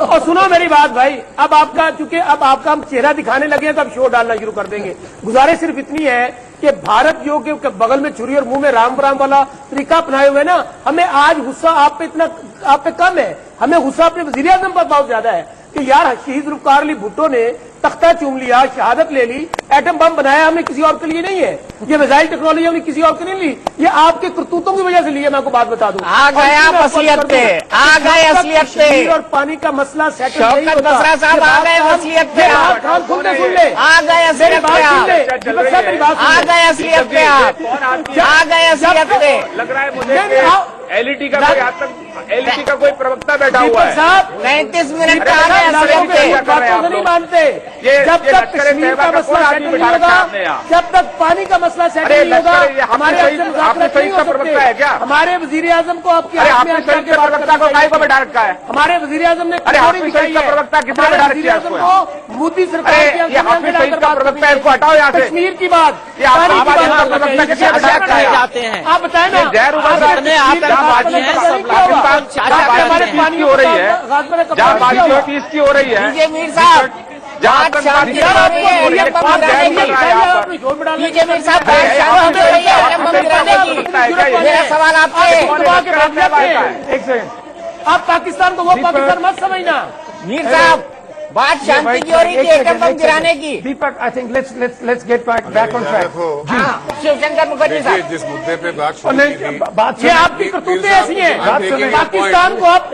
और सुनो मेरी बात भाई। अब आपका, चूंकि अब आपका हम चेहरा दिखाने लगे हैं तो अब शो डालना शुरू कर देंगे। गुजारिश सिर्फ इतनी है कि भारत जो कि बगल में छुरी और मुंह में राम राम वाला तरीका अपनाए हुए ना, हमें आज गुस्सा आप पे कम है, हमें गुस्सा अपने वजीर आजम पर बहुत ज्यादा है कि यार शहीद जुल्फकार अली भुट्टो ने तख्ता चूम लिया, शहादत ले ली, एटम बम बनाया, हमने किसी और के लिए नहीं है। ये मिसाइल टेक्नोलॉजी हमने किसी और के नहीं ली, ये आपके करतूतों की वजह से लिए। मैं आपको बात बता दूं, आ गया असलियत पे, आ गए असलियत पे, और पानी का मसला सेटल नहीं शौकत होता। बसरा साहब आ गए असलियत पे, सुन ले, आ गए असलियत पे, आ गए असलियत पे, आ गए असलियत पे। लग रहा है मुझे एलईटी का कोई प्रवक्ता बैठा हुआ है। 35 मिनट का आ गए असलियत पे। नहीं मानते जब तक कश्मीर का मसला सेटल नहीं होगा, जब तक पानी का मसला सेटल नहीं होगा, हमारे मुज़ाकरात नहीं हो सकते। हमारे वजीर आजम को आपके प्रवक्ता को काय को बैठा रखा है? हमारे वजीर आजम ने प्रवक्ता किसने बैठा रखा है? मोदी सरकार प्रवक्ता इसको हटाओ यहाँ से। कश्मीर की बात कि जाते हैं। आप बताएं ना, जितने आतंकवादी हैं हमारे पानी हो रही है, जहाँ बातचीत पीस की हो रही है, मीर साहब, जहाँ आतंकवादी मीर साहब, मेरा सवाल आपसे, एक सेकंड, आप पाकिस्तान को वो पाकिस्तान मत समझना। मीर साहब, बात शांति की हो रही थी, एटम बम गिराने की। Deepak, I think let's get back on track. Shivshankar Mukherjee साहब, जिस मुद्दे पे बात बात ये आपकी करतूतें ऐसी हैं, पाकिस्तान को आप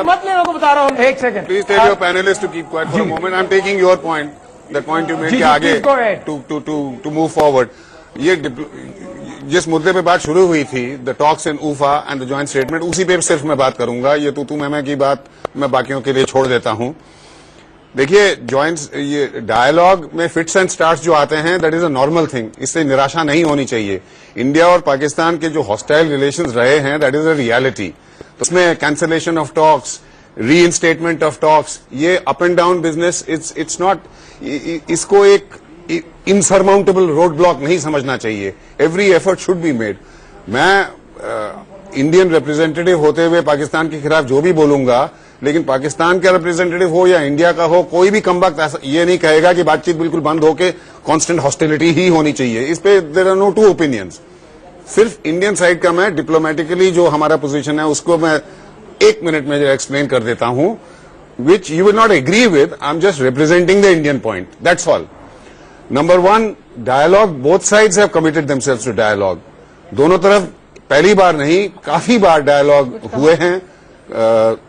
मत लेने को बता रहा हूँ। एक second, please tell your panelist to keep quiet for a moment. I am taking your point, the point you made के आगे टू मूव फॉरवर्ड। ये जिस मुद्दे पे बात शुरू हुई थी, the talks in Ufa and the joint statement, उसी पे सिर्फ मैं बात करूंगा। ये तू मैं की बात मैं बाकियों के लिए छोड़ देता हूं। देखिए, जॉइंट्स, ये डायलॉग में फिट्स एंड स्टार्ट्स जो आते हैं, that is a normal thing, इससे निराशा नहीं होनी चाहिए। इंडिया और पाकिस्तान के जो हॉस्टाइल रिलेशंस रहे हैं, दैट इज अ रियलिटी। उसमें cancellation of talks, reinstatement of talks, ये up and down business, it's not, इसको एक इनसरमाउंटेबल रोड ब्लॉक नहीं समझना चाहिए। Every effort should be made. मैं इंडियन रिप्रेजेंटेटिव होते हुए पाकिस्तान के खिलाफ जो भी बोलूंगा, लेकिन पाकिस्तान का रिप्रेजेंटेटिव हो या इंडिया का हो, कोई भी कमबख्त ये नहीं कहेगा कि बातचीत बिल्कुल बंद होके कांस्टेंट हॉस्टिलिटी ही होनी चाहिए। इस पे there are no two opinions. सिर्फ इंडियन साइड का मैं डिप्लोमेटिकली जो हमारा पोजीशन है उसको मैं 1 मिनट में एक्सप्लेन कर देता हूं, which you will not agree with. I am just representing the Indian point, that's all. Number 1, dialogue, both sides have committed themselves to dialogue. दोनों तरफ पहली बार नहीं, काफी बार डायलॉग हुए हैं,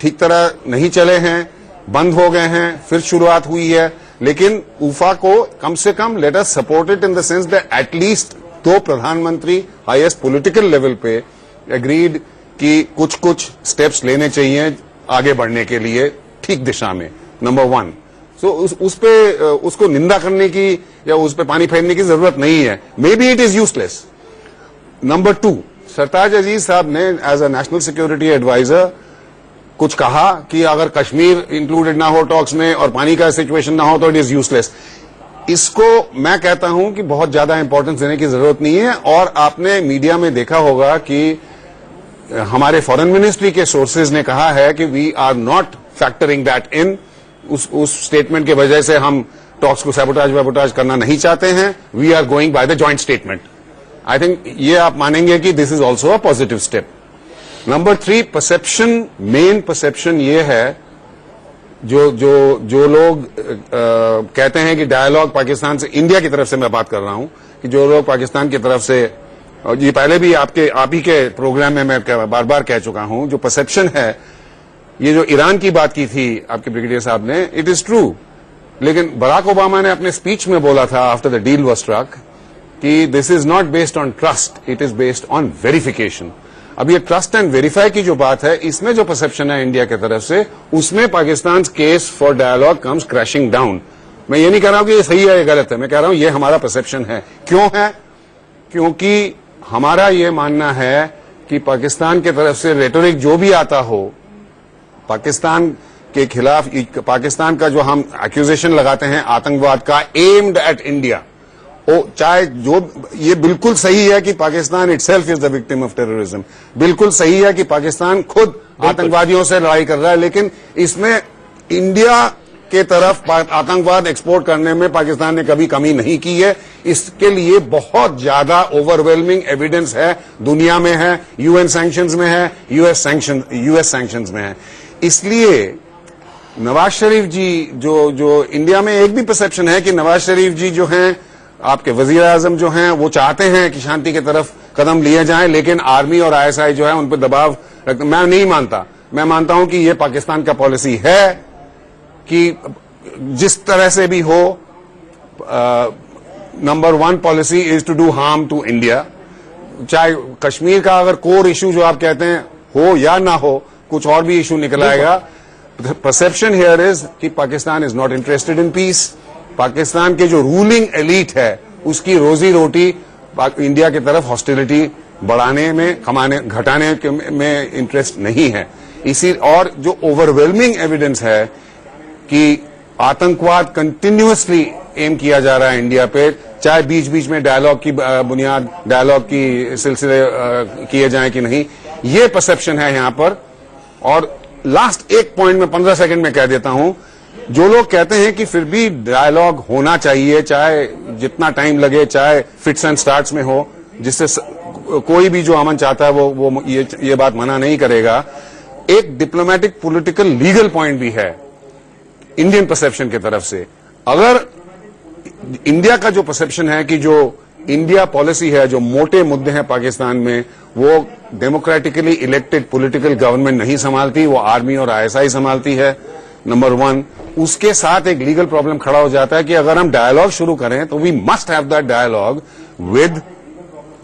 ठीक तरह नहीं चले हैं, बंद हो गए हैं, फिर शुरुआत हुई है। लेकिन ऊफा को कम से कम let us support it in the sense that at least 2 प्रधानमंत्री हाईएस्ट पॉलिटिकल लेवल पे एग्रीड कि कुछ स्टेप्स लेने चाहिए आगे बढ़ने के लिए ठीक दिशा में। नंबर 1, सो उस पे उसको निंदा करने की या उस पे पानी फेरने की जरूरत नहीं है। Maybe it is useless. Number 2, Sartaj Aziz साहब ने as a national security adviser कुछ कहा कि अगर कश्मीर इंक्लूडेड ना हो टॉक्स में और पानी का सिचुएशन ना हो तो इट इज यूजलेस। इसको मैं कहता हूं कि बहुत ज्यादा इंपॉर्टेंस देने की जरूरत नहीं है। और आपने मीडिया में देखा होगा कि हमारे फॉरेन मिनिस्ट्री के सोर्सेज ने कहा है कि we are not factoring that in. उस स्टेटमेंट के वजह से हम टॉक्स को सैबोटाज करना नहीं चाहते हैं। We are going by the joint statement. I think ये आप मानेंगे कि this is also a positive step. Number 3, perception, main perception ये है, जो लोग कहते हैं कि डायलॉग पाकिस्तान से, इंडिया की तरफ से मैं बात कर रहा हूं, कि जो लोग पाकिस्तान की तरफ से, और ये पहले भी आप ही के प्रोग्राम में मैं बार बार कह चुका हूं, जो परसेप्शन है, ये जो ईरान की बात की थी आपके ब्रिगेडियर साहब ने, इट इज ट्रू। लेकिन बराक ओबामा ने अपने स्पीच में बोला था after the deal was struck कि this is not based on trust, it is based on verification. अब ये ट्रस्ट एंड वेरीफाई की जो बात है, इसमें जो परसेप्शन है इंडिया की तरफ से, उसमें Pakistan case for dialogue comes crashing down. मैं ये नहीं कह रहा हूं कि ये सही है या गलत है, मैं कह रहा हूं ये हमारा परसेप्शन है। क्यों है? क्योंकि हमारा ये मानना है कि पाकिस्तान की तरफ से रेटोरिक जो भी आता हो पाकिस्तान के खिलाफ, पाकिस्तान का जो हम एक्यूजेशन लगाते हैं आतंकवाद का एम्ड एट इंडिया, चाहे जो, ये बिल्कुल सही है कि Pakistan itself is the victim of terrorism, बिल्कुल सही है कि पाकिस्तान खुद आतंकवादियों से लड़ाई कर रहा है, लेकिन इसमें इंडिया के तरफ आतंकवाद एक्सपोर्ट करने में पाकिस्तान ने कभी कमी नहीं की है। इसके लिए बहुत ज्यादा ओवरवेलमिंग एविडेंस है, दुनिया में है, यूएन सैंक्शंस में है, यूएस सैंक्शंस में है। इसलिए नवाज शरीफ जी, जो इंडिया में एक भी परसेप्शन है कि नवाज शरीफ जी जो हैं, आपके वजीर आजम जो हैं, वो चाहते हैं कि शांति की तरफ कदम लिए जाएं, लेकिन आर्मी और आईएसआई जो है उन पर दबाव रखते। मैं नहीं मानता, मैं मानता हूं कि ये पाकिस्तान का पॉलिसी है कि जिस तरह से भी हो, number 1 policy is to do harm to India. चाहे कश्मीर का अगर कोर इशू जो आप कहते हैं हो या ना हो, कुछ और भी इशू निकल आएगा। परसेप्शन हियर इज कि Pakistan is not interested in peace. Pakistan के जो रूलिंग एलीट है उसकी रोजी रोटी इंडिया की तरफ हॉस्टिलिटी बढ़ाने में, घटाने में इंटरेस्ट नहीं है। इसी और जो ओवरवेलमिंग एविडेंस है कि आतंकवाद कंटिन्यूअसली एम किया जा रहा है इंडिया पे, चाहे बीच बीच में डायलॉग की बुनियाद, डायलॉग की सिलसिले किए जाएं कि नहीं, ये परसेप्शन है यहां पर। और लास्ट एक पॉइंट में 15 सेकंड में कह देता हूं, जो लोग कहते हैं कि फिर भी डायलॉग होना चाहिए, चाहे जितना टाइम लगे, चाहे फिट्स एंड स्टार्ट्स में हो, जिससे कोई भी जो अमन चाहता है वो ये बात मना नहीं करेगा। एक डिप्लोमेटिक, पॉलिटिकल, लीगल पॉइंट भी है इंडियन परसेप्शन की तरफ से। अगर इंडिया का जो परसेप्शन है कि जो इंडिया पॉलिसी है, जो मोटे मुद्दे हैं पाकिस्तान में, वो डेमोक्रेटिकली इलेक्टेड पॉलिटिकल गवर्नमेंट नहीं संभालती, वो आर्मी और आईएसआई संभालती है, नंबर 1। उसके साथ एक लीगल प्रॉब्लम खड़ा हो जाता है कि अगर हम डायलॉग शुरू करें तो we must have that dialogue with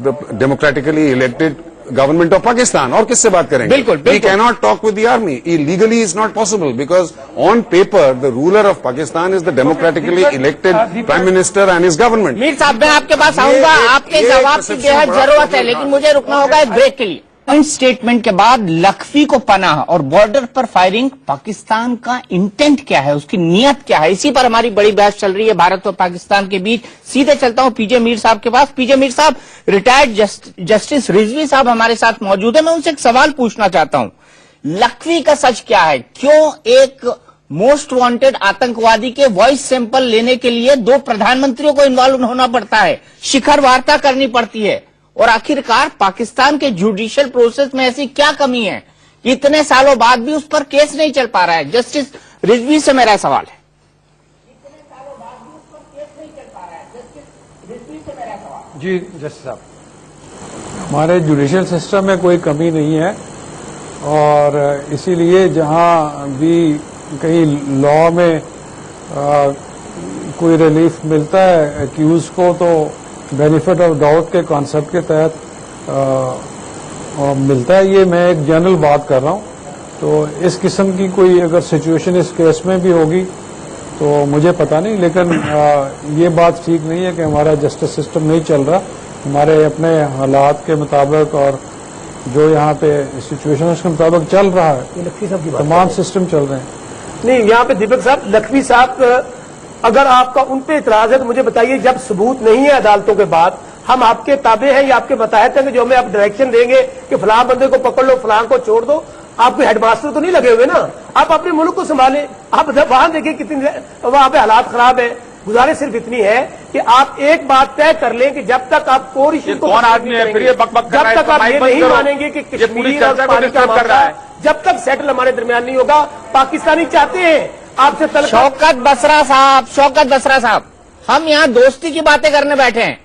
the democratically elected government of Pakistan. और किससे बात करेंगे? बिल्कुल, बिल्कुल। We cannot talk with the army. Legally is not possible because on paper the ruler of Pakistan is the democratically elected prime minister and his government. Mir साहब, मैं आपके पास आऊंगा, आपके जवाब की बेहद जरूरत है, लेकिन मुझे रुकना होगा एक ब्रेक के लिए। स्टेटमेंट के बाद लखवी को पनाह और बॉर्डर पर फायरिंग, पाकिस्तान का इंटेंट क्या है, उसकी नीयत क्या है, इसी पर हमारी बड़ी बहस चल रही है भारत और पाकिस्तान के बीच। सीधे चलता हूं पीजे मीर साहब के पास। पीजे मीर साहब, रिटायर्ड जस्टिस रिजवी साहब हमारे साथ मौजूद है। मैं उनसे एक सवाल पूछना चाहता हूं, लखवी का सच क्या है? क्यों एक मोस्ट वांटेड आतंकवादी के वॉइस सैंपल लेने के लिए 2 प्रधानमंत्रियों को इन्वॉल्व होना पड़ता है, शिखर वार्ता करनी पड़ती है, और आखिरकार पाकिस्तान के जुडिशियल प्रोसेस में ऐसी क्या कमी है कि इतने सालों बाद भी उस पर केस नहीं चल पा रहा है? जस्टिस रिजवी से मेरा सवाल है। जी जस्टिस साहब, हमारे जुडिशियल सिस्टम में कोई कमी नहीं है, और इसीलिए जहां भी कहीं लॉ में कोई रिलीफ मिलता है एक्यूज को, तो बेनिफिट ऑफ डाउट के कॉन्सेप्ट के तहत मिलता है। ये मैं एक जनरल बात कर रहा हूँ। तो इस किस्म की कोई अगर सिचुएशन इस केस में भी होगी तो मुझे पता नहीं, लेकिन ये बात ठीक नहीं है कि हमारा जस्टिस सिस्टम नहीं चल रहा। हमारे अपने हालात के मुताबिक और जो यहाँ पे सिचुएशन उसके मुताबिक चल रहा है, लखवी साहब की बात तमाम सिस्टम चल रहे हैं। नहीं, यहाँ पे दीपक साहब, लखवी साहब, अगर आपका उन पे इतराज है तो मुझे बताइए, जब सबूत नहीं है अदालतों के बाद, हम आपके ताबे हैं या आपके बताहत हैं कि जो हमें आप डायरेक्शन देंगे कि फलां बंदे को पकड़ लो, फलां को छोड़ दो, आपके हेडमास्टर तो नहीं लगे हुए ना, आप अपने मुल्क को संभालें। आप वहां देखिए कितनी वहां पे हालात खराब है। गुजारिश सिर्फ इतनी है कि आप एक बात तय कर लें कि जब तक आप कोरिशन को कौन आदमी है फिर ये बकबक कर रहा है, जब तक आप ये नहीं मानेंगे कि ये पूरी कश्मीर और चर्चा को पानी का डिस्टर्ब कर रहा है, जब तक सेटल हमारे दरमियान नहीं होगा, पाकिस्तानी चाहते हैं आपसे शौकत बसरा साहब, शौकत बसरा साहब, हम यहाँ दोस्ती की बातें करने बैठे हैं।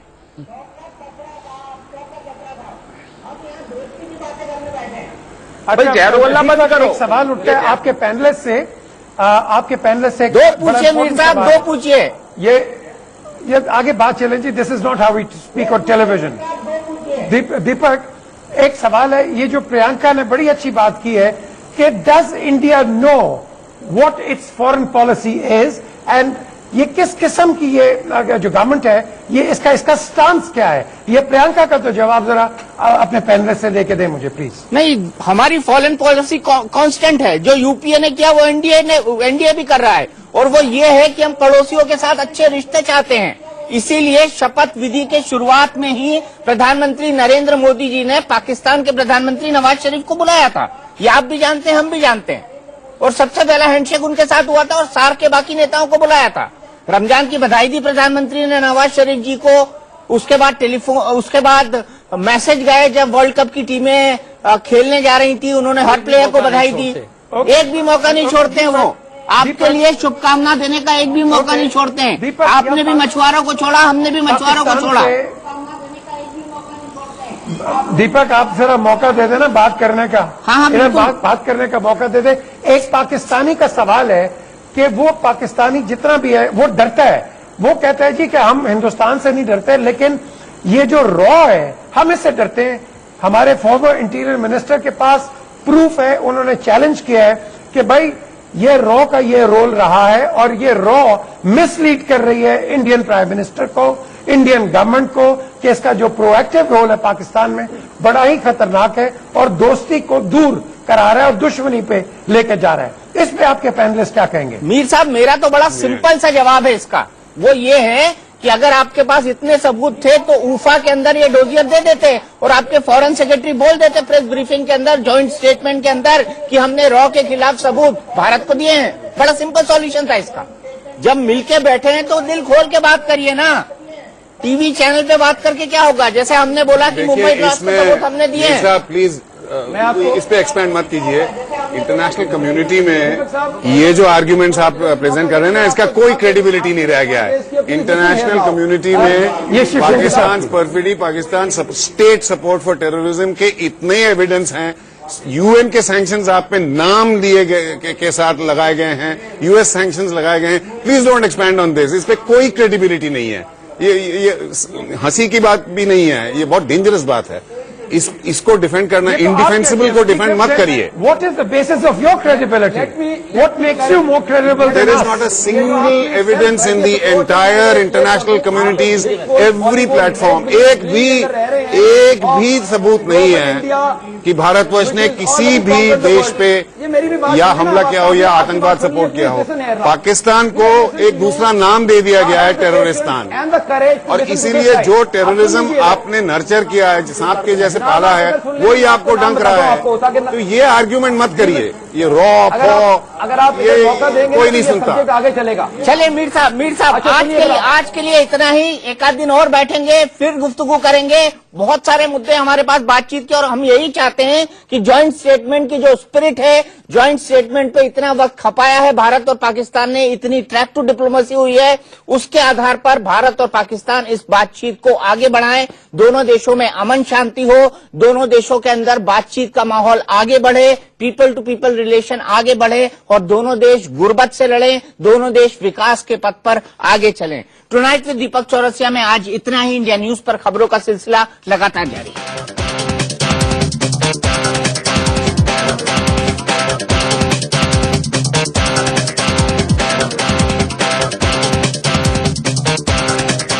एक सवाल उठता है आपके पैनलिस्ट से, दो पूछिए मीर साहब, दो पूछिए। ये आगे बात चले जी, this is not how we speak on television. Deepak, एक सवाल है, ये जो प्रियंका ने बड़ी अच्छी बात की है कि does India know what it's foreign policy is, and ये किस किस्म की ये जो गवर्नमेंट है, ये इसका स्टांस क्या है? ये प्रियंका का तो जवाब जरा अपने पैनलिस्ट से लेके दें मुझे प्लीज। नहीं, हमारी फॉरेन पॉलिसी कांस्टेंट है। जो यूपीए ने किया वो एनडीए भी कर रहा है, और वो ये है कि हम पड़ोसियों के साथ अच्छे रिश्ते चाहते हैं। इसीलिए शपथ विधि के शुरुआत में ही प्रधानमंत्री नरेंद्र मोदी जी ने पाकिस्तान के प्रधानमंत्री नवाज शरीफ को बुलाया था। ये आप भी जानते हैं, हम भी जानते हैं, और सबसे पहला हैंडशेक उनके साथ हुआ था, और सार्क के बाकी नेताओं को बुलाया था। रमजान की बधाई दी प्रधानमंत्री ने नवाज शरीफ जी को। उसके बाद उसके बाद मैसेज गए जब वर्ल्ड कप की टीमें खेलने जा रही थी, उन्होंने हर प्लेयर को बधाई दी। एक भी मौका नहीं छोड़ते हैं वो, आपके लिए शुभकामना देने का एक भी मौका नहीं छोड़ते हैं। आपने भी मछुआरों को छोड़ा, हमने भी मछुआरों को छोड़ा। दीपक, आप जरा मौका दे देना बात करने का। हाँ, बात करने का मौका दे दे। एक पाकिस्तानी का सवाल है कि वो पाकिस्तानी जितना भी है वो डरता है। वो कहता है जी कि हम हिंदुस्तान से नहीं डरते, लेकिन ये जो रॉ है हम इससे डरते हैं। हमारे फॉर्मर इंटीरियर मिनिस्टर के पास प्रूफ है, उन्होंने चैलेंज किया है कि भाई ये रॉ का ये रोल रहा है, और ये रॉ मिसलीड कर रही है इंडियन प्राइम मिनिस्टर को, इंडियन गवर्नमेंट को, कि इसका जो प्रोएक्टिव रोल है पाकिस्तान में बड़ा ही खतरनाक है और दोस्ती को दूर करा रहा है और दुश्मनी पे लेके जा रहा है। इस पे आपके पैनलिस्ट क्या कहेंगे? मीर साहब, मेरा तो बड़ा सिंपल सा जवाब है इसका। वो ये है कि अगर आपके पास इतने सबूत थे तो ऊफा के अंदर ये डोजियर दे देते और आपके फॉरेन सेक्रेटरी बोल देते प्रेस ब्रीफिंग के अंदर, जॉइंट स्टेटमेंट के अंदर कि हमने रॉ के खिलाफ सबूत भारत को दिए हैं। बड़ा सिंपल सॉल्यूशन था इसका। जब मिलके बैठे हैं तो दिल खोल के बात करिए ना। टीवी चैनल पे बात करके क्या होगा? जैसे हमने बोला कि मुंबई ब्लास्ट को सबूत हमने दिए हैं। प्लीज इस पे एक्सपेंड मत कीजिए। इंटरनेशनल कम्युनिटी में ये जो आर्ग्यूमेंट्स आप प्रेजेंट कर रहे हैं ना, इसका कोई क्रेडिबिलिटी नहीं रह गया है। इंटरनेशनल कम्युनिटी में Pakistan perfidy, Pakistan state support for terrorism के इतने एविडेंस हैं। यूएन के सैंक्शंस आप पे नाम दिए गए के साथ लगाए गए हैं, यूएस सैंक्शंस लगाए गए हैं। Please don't expand on this. इस पे कोई क्रेडिबिलिटी नहीं है। ये हंसी की बात भी नहीं है, ये बहुत डेंजरस बात है। इसको डिफेंड करना, इंडिफेंसिबल को डिफेंड मत करिए। What is the basis of your credibility? What makes you more credible than us? There is not a single evidence in the entire international communities, every platform, एक भी सबूत नहीं है कि भारतवर्ष ने किसी भी देश पे या हमला किया हो या आतंकवाद सपोर्ट किया हो। पाकिस्तान को एक दूसरा नाम दे दिया गया है, टेररिस्तान। और इसीलिए जो टेररिज्म आपने नर्चर किया है, सांप के जैसे पाला है, वही आपको डंक रहा है। तो ये आर्ग्यूमेंट मत करिए। ये रॉ अगर आप मौका देंगे कोई नहीं सुनता। आगे चलेगा। चलिए मीर साहब आज के लिए इतना ही। एक आध दिन और बैठेंगे, फिर गुफ्तगू करेंगे। बहुत सारे मुद्दे हमारे पास बातचीत के, और हम यही चाहते हैं कि ज्वाइंट स्टेटमेंट की जो स्पिरिट है, ज्वाइंट स्टेटमेंट पे इतना वक्त खपाया है भारत और पाकिस्तान ने, इतनी ट्रैक टू डिप्लोमेसी हुई है, उसके आधार पर भारत और पाकिस्तान इस बातचीत को आगे बढ़ाएं। दोनों देशों में अमन शांति हो, दोनों देशों के अंदर बातचीत का माहौल आगे बढ़े, पीपल टू पीपल रिलेशन आगे बढ़े और दोनों देश गुर्बत से लड़ें, दोनों देश विकास के पथ पर आगे चलें। टुनाइट विद दीपक चौरसिया में आज इतना ही। इंडिया न्यूज पर खबरों का सिलसिला लगातार जारी है।